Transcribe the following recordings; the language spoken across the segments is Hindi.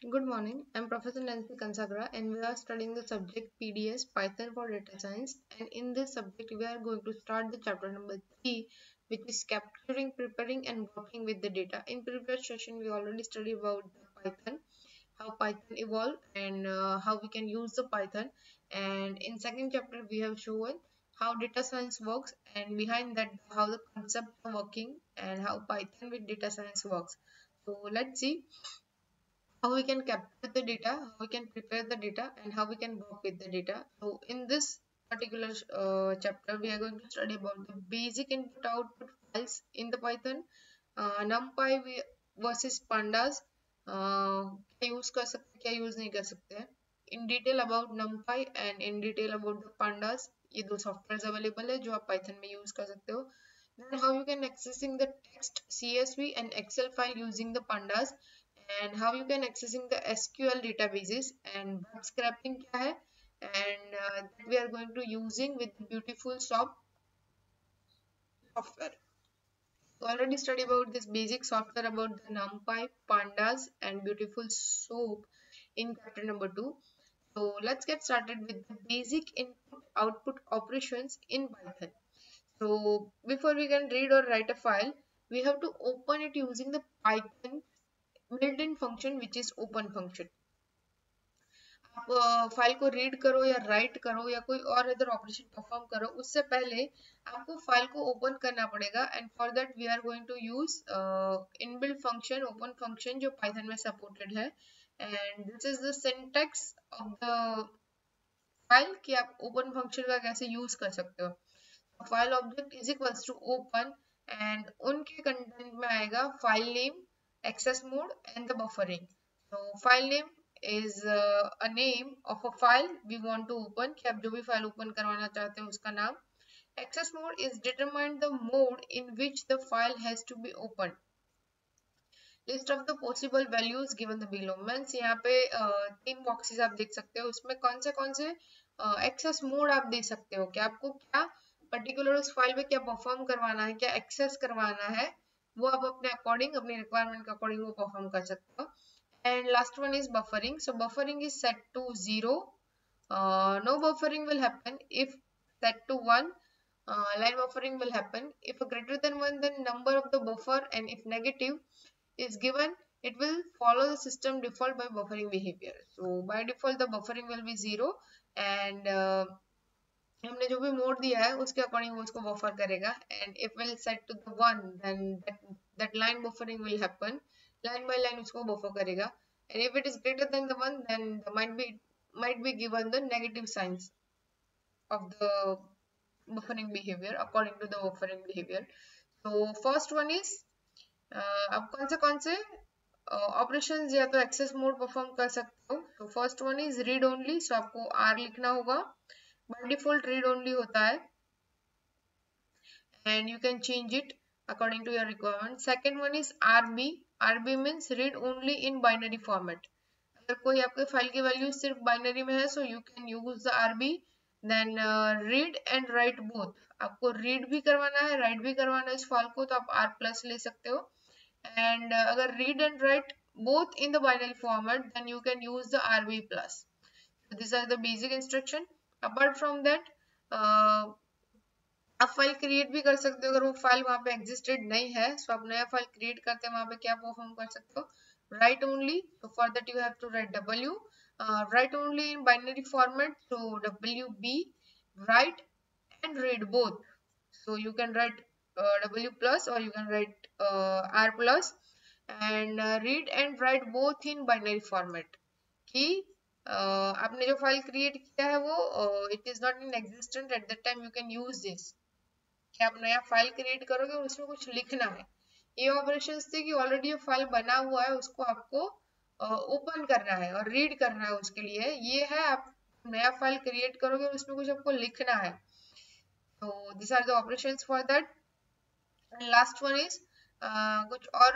Good morning. I'm Professor Nancy Kansagra and we are studying the subject PDS Python for Data Science. And in this subject, we are going to start the chapter number 3, which is capturing, preparing, and working with the data. In previous session, we already studied about the Python, how Python evolved, and how we can use the Python. And in second chapter, we have shown how data science works, and behind that, how the concept are working and how Python with data science works. So let's see how we can capture the data, how we can prepare the data, and how we can work with the data. So in this particular chapter, we are going to study about the basic input-output files in the Python, NumPy versus Pandas, क्या यूज कर सकते हैं क्या यूज नहीं कर सकते हैं in detail about NumPy and in detail about the Pandas. ये दो सॉफ्टवेयर अवेलेबल है जो आप Python में यूज कर सकते हो. Then how you can accessing the text CSV and Excel file using the Pandas, and how you can accessing the SQL databases, and web scraping क्या है, and that we are going to using with the beautiful software. We already studied about this basic software about the NumPy, Pandas, and beautiful soap in chapter number 2. So let's get started with the basic input output operations in Python. So before we can read or write a file, we have to open it using the Python built-in function, which is open function. आप फाइल को रीड करो या राइट करो या कोई और अदर ऑपरेशन परफॉर्म करो, उससे पहले आपको फाइल को ओपन करना पड़ेगा. And for that we are going to use inbuilt function, open function, जो पाइथन में सपोर्टेड है. And this is the syntax of the file कि आप ओपन फंक्शन का कैसे यूज कर सकते हो. File object is equals to open, and उनके कंटेंट में आएगा file name, access mode and the buffering. So file name is a name of a file we want to open, कि आप जो भी फाइल ओपन करवाना चाहते हैं उसका नाम. Access mode is determine the mode in which the file has to be opened. List of the possible values given the below. Means यहाँ पे तीन बॉक्सेस आप देख सकते हो, उसमें कौन से एक्सेस मोड आप दे सकते हो कि आपको क्या पर्टिकुलर उस फाइल में क्या परफॉर्म करवाना है, क्या एक्सेस करवाना है, वो आप अपने अकॉर्डिंग, अपनी रिक्वायरमेंट के अकॉर्डिंग वो परफॉर्म कर सकते हो. And last one is buffering. So buffering is set to 0. No buffering will happen if set to 1. Line buffering will happen if greater than 1, then number of the buffer, and if negative is given, it will follow the system default by buffering behavior. So by default the buffering will be 0, and हमने जो भी मोड दिया है उसके अकॉर्डिंग वो उसको बफर करेगा. And if will set to the 1, then that line buffering will happen, line by line उसको बफर करेगा. And if it is greater than the 1, then might be given the negative signs of the buffering behavior according to the buffering behavior. So first one is आप कौन से ऑपरेशंस या तो एक्सेस मोड परफॉर्म कर सकते हो. तो first one is read only. So आपको आर लिखना होगा. बाय डिफॉल्ट रीड ओनली होता है, and you can change it according to your requirement. Second one is RB. RB means read only in binary format. अगर कोई आपके फाइल की वैल्यू सिर्फ बाइनरी में है, so you can use the RB. Then read and write both. आपको रीड भी करवाना है, राइट भी करवाना है इस फाइल को, तो आप R प्लस ले सकते हो. And अगर read and write both in the binary format, then you can use the RB plus. So these are the basic instruction. Apart from that, आप फाइल क्रिएट भी कर सकते हो. अगर वो फाइल वहां पे एग्जिस्टेड नहीं है, तो आप नया फाइल क्रिएट करते हैं, वहां पे क्या परफॉर्म कर सकते हो, राइट ओनली. तो for that you have to write W. Write only in binary format, so WB, write and read both. So you can write W plus or you can write R plus, and read and write both in binary format. कि आपने जो फाइल क्रिएट किया है वो it is not in existent at that time, you can use this. कि आप नया फाइल क्रिएट करोगे और उसमें कुछ लिखना है. ये ऑपरेशंस थे कि ऑलरेडी जो फाइल बना हुआ है उसको आपको ओपन करना है और रीड करना है. उसके लिए ये है, आप नया फाइल क्रिएट करोगे और उसमें कुछ आपको लिखना है. तो this are the operations for that. And last one is कुछ और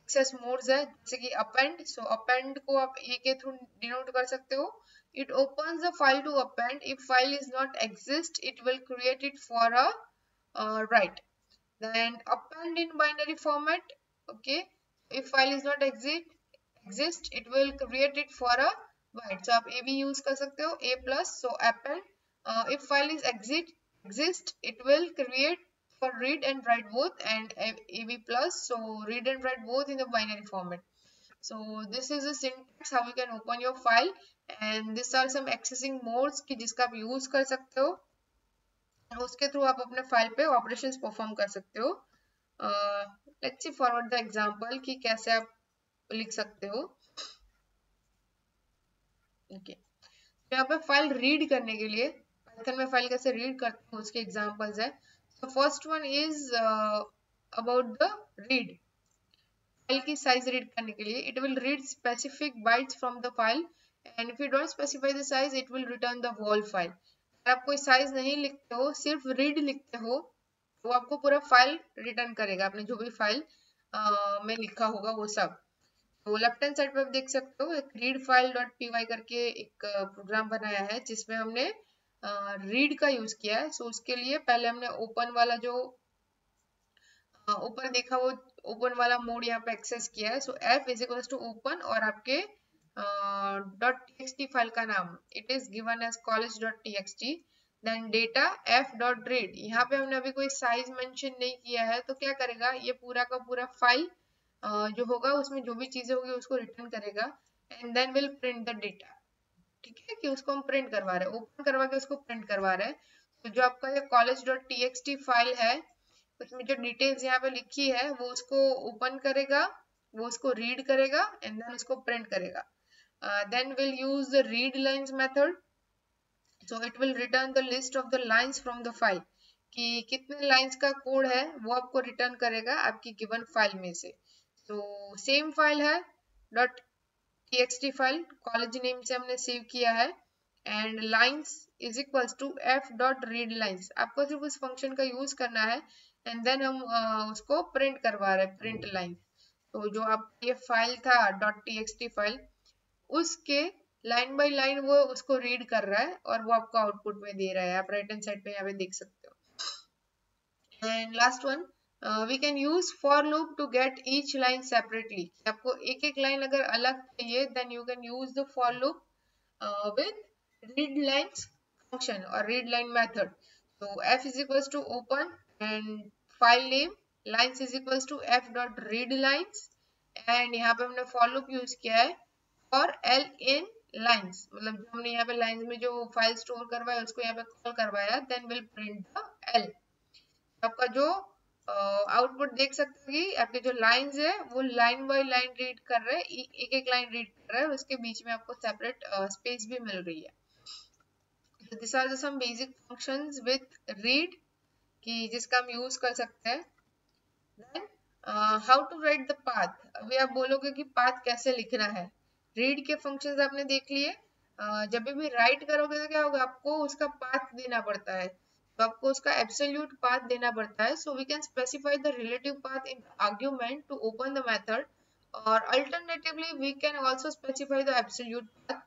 एक्सेस मोड्स है, जैसे कि अपेंड. सो अपेंड को आप ए के थ्रू डिनोट कर सकते हो. It opens the file to append. If file is not exist, it will create it for a write. Then append in binary format. Okay, if file is not exist, it will create it for a byte. So आप ab use कर सकते हो, a plus. So append if file is exist, it will create for read and write both, and ab plus, so read and write both in the binary format. So this is the syntax how you can open your file, and these are some accessing modes कि जिसका आप use कर सकते हो, और उसके थ्रू आप अपने फाइल पे ऑपरेशंस परफॉर्म कर सकते हो. Let's see forward the example कि कैसे आप लिख सकते हो. ओके, यहाँ पे फाइल रीड करने के लिए पाइथन में फाइल कैसे रीड करते हो उसके एग्जांपल्स है. So first one is about the read. File की साइज रीड करने के लिए it will read specific bytes from the file, and if you don't specify the size it will return the whole file. अगर आप कोई साइज नहीं लिखते हो, सिर्फ रीड लिखते हो, वो आपको पूरा फाइल रिटर्न करेगा, आपने जो भी फाइल में लिखा होगा वो सब. तो लेफ्ट हैंड साइड पे आप देख सकते हो एक रीड फाइल डॉट py करके एक प्रोग्राम बनाया है जिसमें हमने रीड का यूज किया है. सो उसके लिए पहले हमने ओपन वाला जो ऊपर देखा वो ओपन वाला मोड यहाँ पे एक्सेस किया है. So f is equal to open और आपके .txt फाइल का नाम it is given as college.txt. Then data f dot read. यहाँ पे हमने अभी कोई साइज मेंशन नहीं किया है, तो क्या करेगा ये पूरा का पूरा फाइल जो होगा उसमें जो भी चीजें होगी उसको रिटर्न करेगा, and then will print the data. ठीक है, कि उसको हम प्रिंट करवा रहे हैं, ओपन करवा के उसको प्रिंट करवा रहे हैं. तो जो आपका ये college.txt फाइल है उसमें जो डिटेल्स यहाँ पे लिखी है वो उसको ओपन करेगा, वो उसको रीड करेगा एंड देन उसको प्रिंट करेगा. Then will use the read lines method. So it will return the list of the lines from the file, कि कितने लाइंस का कोड है वो आपको रिटर्न करेगा आपकी गिवन फाइल में से. तो सेम फाइल है dot txt file, college name से हमने सेव किया है, and lines is equals to f dot read lines. आपको सिर्फ उस फंक्शन का यूज करना है, एंड देन हम उसको प्रिंट करवा रहे हैं, प्रिंट लाइन. तो जो आप ये फाइल था डॉट txt फाइल, उसके लाइन बाय लाइन वो उसको रीड कर रहा है और वो आपको आउटपुट में दे रहा है. आप राइट हैंड साइड पे यहाँ पे देख सकते हो. And last one, we can use for loop to get each line separately. आपको एक एक लाइन अगर अलग चाहिए then you can use the for loop with read lines function or read line method. So f is equals to open and file name, lines is equals to f dot read lines, and यहाँ पे हमने for loop यूज किया है for l in lines, मतलब जो हमने यहाँ पे lines में जो फाइल स्टोर करवाया उसको यहाँ पे कॉल करवाया, then will print the l. आपका जो आउटपुट देख सकते हो कि आपके जो लाइंस है वो लाइन बाय लाइन रीड कर रहे हैं, एक एक लाइन रीड कर रहा है, उसके बीच में आपको सेपरेट स्पेस भी मिल रही है. This are some basic functions with read कि जिसका हम यूज कर सकते हैं. Then how to write the path. अभी आप बोलोगे कि पाथ कैसे लिखना है. रीड के फंक्शंस आपने देख लिए. जब भी राइट करोगे तो क्या होगा, आपको उसका पाथ देना पड़ता है, तो आपको उसका एब्सोल्यूट पाथ देना पड़ता है. So we can specify the relative path in argument to open the method, और alternatively we can also specify the absolute path.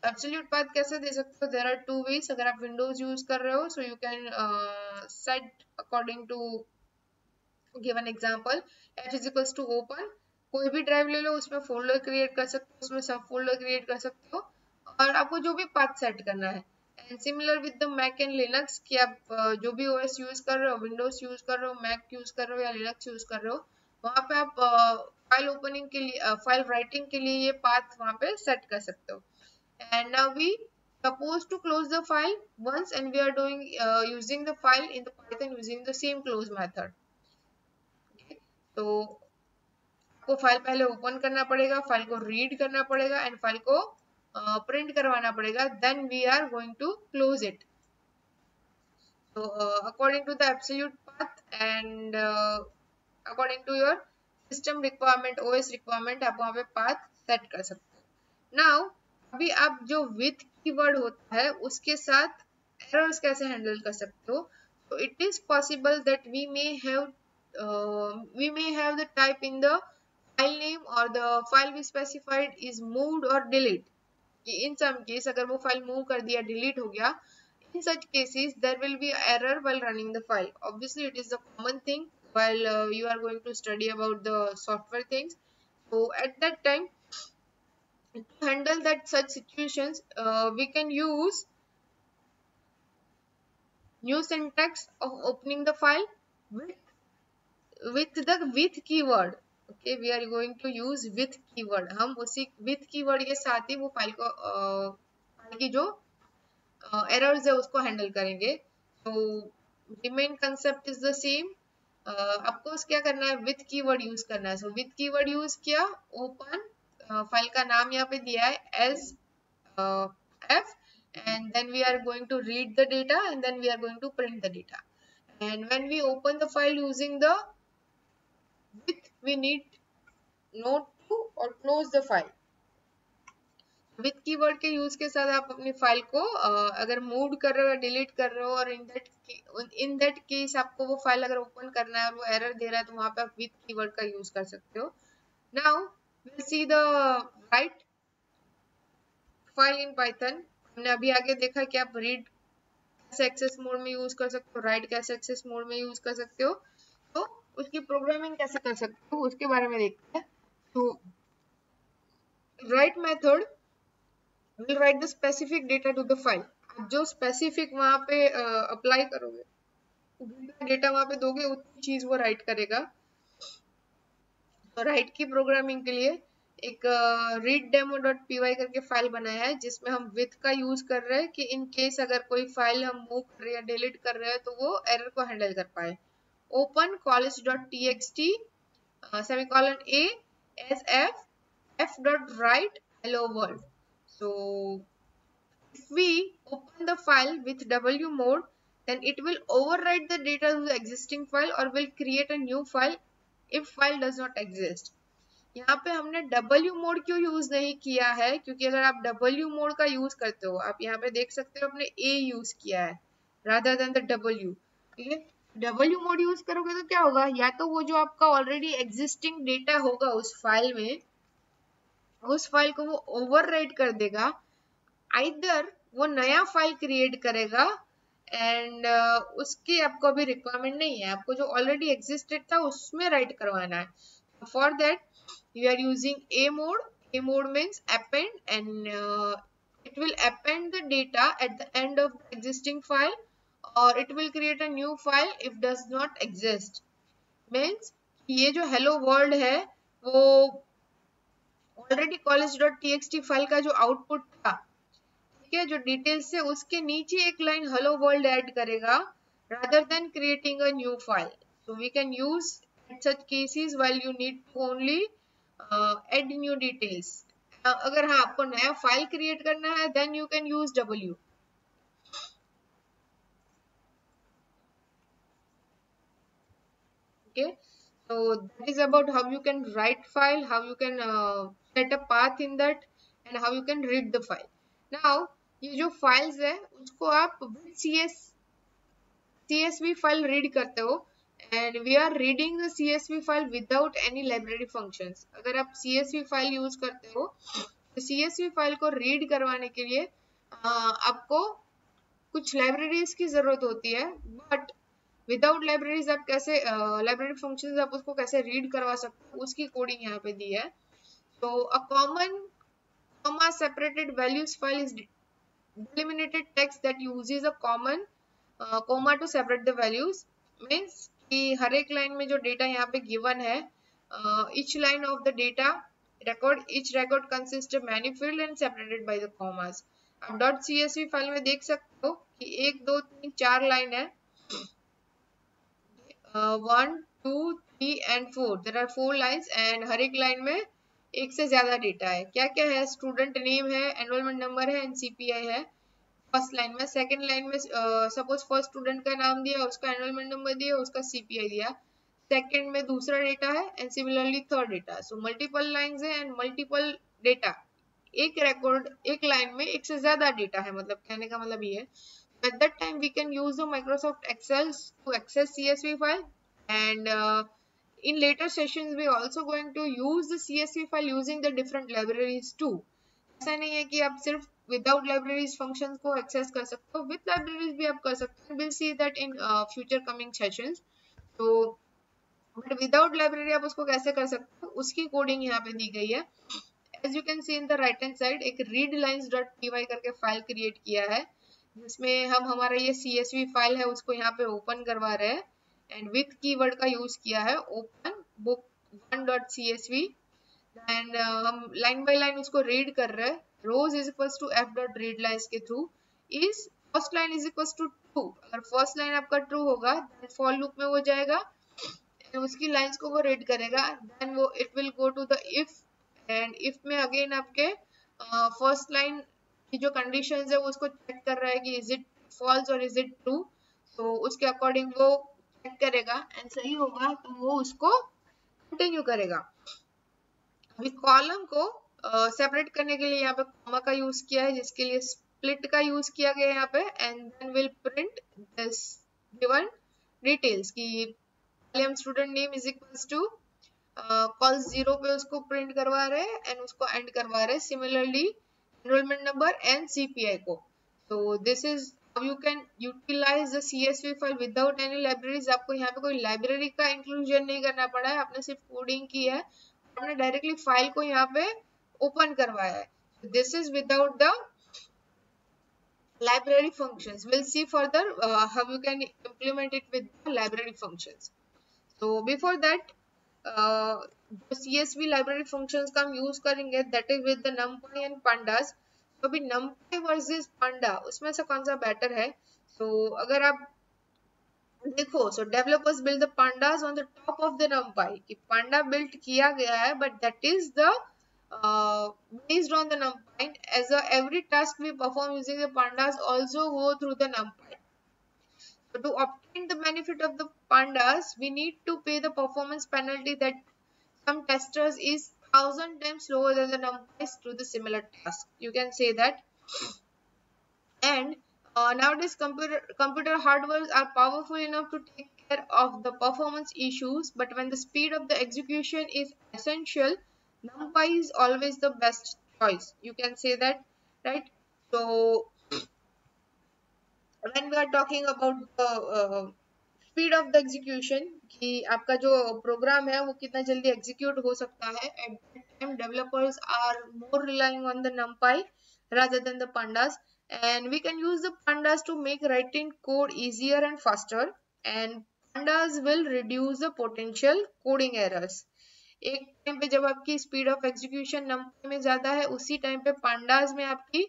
Absolute path कैसे दे सकते हो, देयर आर टू वेज. अगर आप विंडोज यूज कर रहे हो so you can set according to given example f is equals to open. कोई भी ड्राइव ले लो, उसमें फोल्डर क्रिएट कर सकते हो, उसमें सब फोल्डर क्रिएट कर सकते हो, और आपको जो भी पाथ सेट करना है. And similar with the Mac and Linux कि आप जो भी ओएस यूज कर रहे हो, विंडोज यूज कर रहे हो, मैक यूज कर रहे हो या लिनक्स यूज कर रहे हो, वहां पे आप फाइल ओपनिंग के लिए, फाइल राइटिंग के लिए ये पाथ वहां पे सेट कर सकते हो. And now we suppose to close the file once, and we are doing using the file in the Python using the same close method. तो आपको फाइल पहले ओपन करना पड़ेगा, फाइल को रीड करना पड़ेगा एंड फाइल को प्रिंट करवाना पड़ेगा, then we are going to close it. तो according to the absolute path and according to your system requirement, OS requirement, आप वहां पे पाथ सेट कर सकते हो. नाउ अभी आप जो विथ कीवर्ड होता है उसके साथ एरर्स कैसे हैंडल कर सकते हो. तो it is possible that we may have the type in the file name or the file we specified is moved or delete. In some case अगर वो फाइल मूव कर दिया, डिलीट हो गया, in such cases there will be error while running the file. Obviously it is the common thing while you are going to study about the software things. So at that time To handle that such situations, we can use new syntax of opening the file with the with keyword. Okay, we are going to use with keyword. हम उसी with keyword के साथ ही वो फाइल को फाइल की जो एरर्स है उसको हैंडल करेंगे. तो remain concept is the same. आपको क्या करना है, विथ कीवर्ड यूज करना है. सो विथ कीवर्ड यूज किया, ओपन, फाइल का नाम यहाँ पे दिया है as f, and then we are going to read the data, and then we are going to print the data. And when we open the file using the with, we need note to or close the file. With keyword के यूज के साथ आप अपनी फाइल को अगर मूव कर रहे हो या डिलीट कर रहे हो, और इन दैट केस आपको वो फाइल अगर ओपन करना है और वो एरर दे रहा है, तो वहां पे आप विथ कीवर्ड का यूज कर सकते हो. Now will see the write file in Python. हमने अभी आगे देखा कि आप रीड कैसे एक्सेस मोड में यूज कर सकते हो, राइट कैसे एक्सेस मोड में यूज कर सकते हो, तो उसकी प्रोग्रामिंग कैसे कर सकते हो उसके बारे में देखते हैं. तो right method will write the specific data to the file. आप जो स्पेसिफिक वहां पे अप्लाई करोगे, डेटा वहां पे दोगे, उतनी चीज वो राइट करेगा. तो राइट की प्रोग्रामिंग के लिए एक readdemo.py करके फाइल बनाया है, जिसमें हम विथ का यूज कर रहे हैं कि इन केस अगर कोई फाइल हम मूव कर रहे हैं या डिलीट कर रहे हैं तो वो एरर को हैंडल कर पाए. Open college.txt semicolon a as f.write hello world. So if we open the file with W mode, then it will overwrite the data to the existing file or will create a new file if file does not exist. यहाँ पे हमने W मोड क्यों यूज नहीं किया है, क्योंकि अगर आप W मोड का यूज करते हो, आप यहाँ पे देख सकते हो आपने A यूज किया है rather than the W. ठीक है, W मोड यूज करोगे तो क्या होगा, या तो वो जो आपका ऑलरेडी एग्जिस्टिंग डेटा होगा उस फाइल में, उस फाइल को वो ओवरराइट कर देगा, आइदर वो नया फाइल क्रिएट करेगा एंड उसकी आपको अभी रिक्वायरमेंट नहीं है, आपको जो ऑलरेडी एग्जिस्टेड था उसमें राइट करवाना है. For that you are using A mode. A mode means append, and it will append the data at the end of the existing file, or it will create a new file if does not exist. Means ये जो hello world है वो ऑलरेडी college.txt फाइल का जो आउटपुट था, ठीक है, जो डिटेल्स है, उसके नीचे एक लाइन हेलो वर्ल्ड ऐड करेगा rather than creating a new file. So we can use at such cases while you need to only add new details. अगर हाँ आपको नया फाइल क्रिएट करना है, then you can use W. Okay, so that is about how you can write file, how you can set a path in that, and how you can read the file. Now ये जो फाइल्स है उसको आप CSV फाइल रीड करते हो, and we are reading the CSV file without any library functions. अगर आप CSV फाइल यूज करते हो तो CSV फाइल को रीड करवाने के लिए आपको कुछ लाइब्रेरीज की जरूरत होती है, बट विदाउट लाइब्रेरीज आप कैसे लाइब्रेरी फंक्शंस आप उसको कैसे रीड करवा सकते हो, उसकी कोडिंग यहाँ पे दी है. तो a common comma separated values file is delimited text that uses a common comma to separate the values. means कि हर एक लाइन में जो डेटा यहाँ पे गिवन है, each line of the data record, each record consists of manifold and separated by the commas. आप .csv फाइल में देख सकते हो कि 1 2 3 4 लाइन है, 1 2 3 and 4, there are 4 lines, and हर एक लाइन में एक से ज्यादा डेटा है. क्या क्या है, स्टूडेंट नेम है, एनरोलमेंट नंबर है, एंड CPI है फर्स्ट लाइन में. सेकंड लाइन में सपोज फर्स्ट स्टूडेंट का नाम दिया, उसका एनरोलमेंट नंबर दिया, उसका CPI दिया. सेकंड में दूसरा डेटा है, and similarly third data. So multiple lines है एंड मल्टीपल डेटा. एक रिकॉर्ड एक लाइन में एक से ज्यादा डेटा है, मतलब कहने का मतलब ये है. At that time we can use the Microsoft Excel to access CSV file, and in later sessions we also going to use the CSV file using the different libraries too. ऐसा नहीं है कि आप सिर्फ विदाउट लाइब्रेरीज फंक्शंस को एक्सेस कर सकते हो, विद लाइब्रेरीज भी आप कर सकते हो. Will see that in future coming sessions. तो बट विदाउट लाइब्रेरी आप उसको कैसे कर सकते हो, उसकी कोडिंग यहाँ पे दी गई है. As you can see in the right hand side एक readlines.py करके फाइल क्रिएट किया है, जिसमें हम हमारा ये CSV फाइल है उसको यहाँ पे ओपन करवा रहे हैं एंड विथ कीवर्ड का यूज किया है ओपन बुक 1.csv एंड हम लाइन बाय लाइन उसको रीड कर रहे हैं। Rows is equals to f dot read lines के through is first line is equals to true. अगर फर्स्ट लाइन आपका ट्रू होगा देन फॉर लूप में वो जाएगा, उसकी लाइंस को वो रीड करेगा, देन वो it will go to the if and if में अगेन आपके फर्स्ट लाइन की जो कंडीशंस है वो उसको चेक कर रहा है कि इज इट फॉल्स और इज इट ट्रू, तो उसके अकॉर्डिंग वो चेक करेगा एंड सही होगा तो वो उसको कंटिन्यू करेगा। अभी कॉलम को सेपरेट करने के लिए यहाँ पे कॉमा का यूज किया है, जिसके लिए स्प्लिट का यूज किया गया है यहाँ पे and then will print this given details की पहले हम student name is equals to col 0 पे उसको प्रिंट करवा रहे हैं एंड उसको एंड करवा रहे हैं, similarly enrolment number and CPI को। तो this is how you can utilise the CSV file without any libraries. आपको यहाँ पे कोई लाइब्रेरी का इंक्लूजन नहीं करना पड़ा है, आपने सिर्फ कोडिंग की है, आपने डायरेक्टली फाइल को यहाँ पे ओपन करवाया है। This is without the library functions. We'll see further how you can implement it with the library functions. So before that जो CSV library functions का हम यूज करेंगे that is with the numpy and pandas। तो अभी numpy versus panda उसमें से कौन सा बेटर है? तो अगर आप देखो so developers build the pandas on the top of the numpy कि panda built किया गया है but that is the based on the numpy as every task we perform using the pandas also go through the numpy. So to obtain the benefit of the pandas we need to pay the performance penalty that some testers is 1000 times lower than the numpys to the similar task, you can say that। And nowadays computer hardware are powerful enough to take care of the performance issues, but when the speed of the execution is essential, numpy is always the best choice, you can say that, right? So when we are talking about the speed of the execution कि आपका जो प्रोग्राम है वो कितना जल्दी एग्जीक्यूट हो सकता है, at that time developers are more relying on the numpy rather than the pandas, and we can use the pandas to make writing code easier and faster, and pandas will reduce the potential coding errors। एक टाइम पे जब आपकी स्पीड ऑफ एग्जीक्यूशन नंबर में ज्यादा है उसी टाइम पे पांडास में आपकी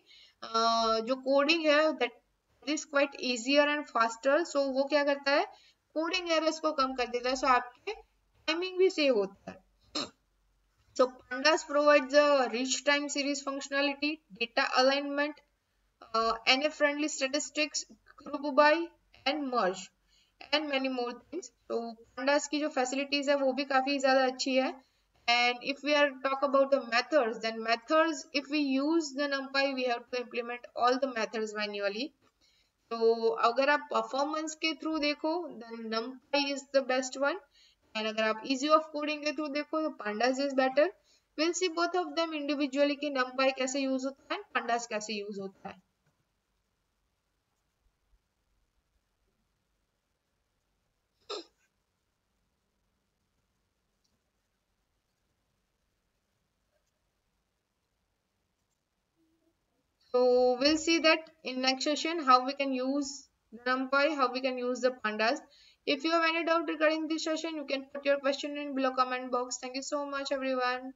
जो कोडिंग है that is quite easier and faster. So वो क्या करता है कोडिंग एरर्स को कम कर देता है, सो आपके टाइमिंग भी सेव होता है। So pandas provides a rich time series functionality, data alignment, NF-friendly statistics, group by and merge, and many more things। तो pandas की जो facilities है वो भी काफी ज्यादा अच्छी है। And if we are talk about the methods, then methods if we use the numpy we have to implement all the methods manually। तो अगर आप परफॉर्मेंस के थ्रू देखो then numpy is the best one, and अगर आप easy of coding के थ्रू देखो तो pandas is better। we'll see both of them individually कि numpy कैसे यूज होता है pandas कैसे यूज होता है। So we'll see that in next session how we can use the numpy, how we can use the pandas। If you have any doubt regarding this session, you can put your question in below comment box। Thank you so much everyone।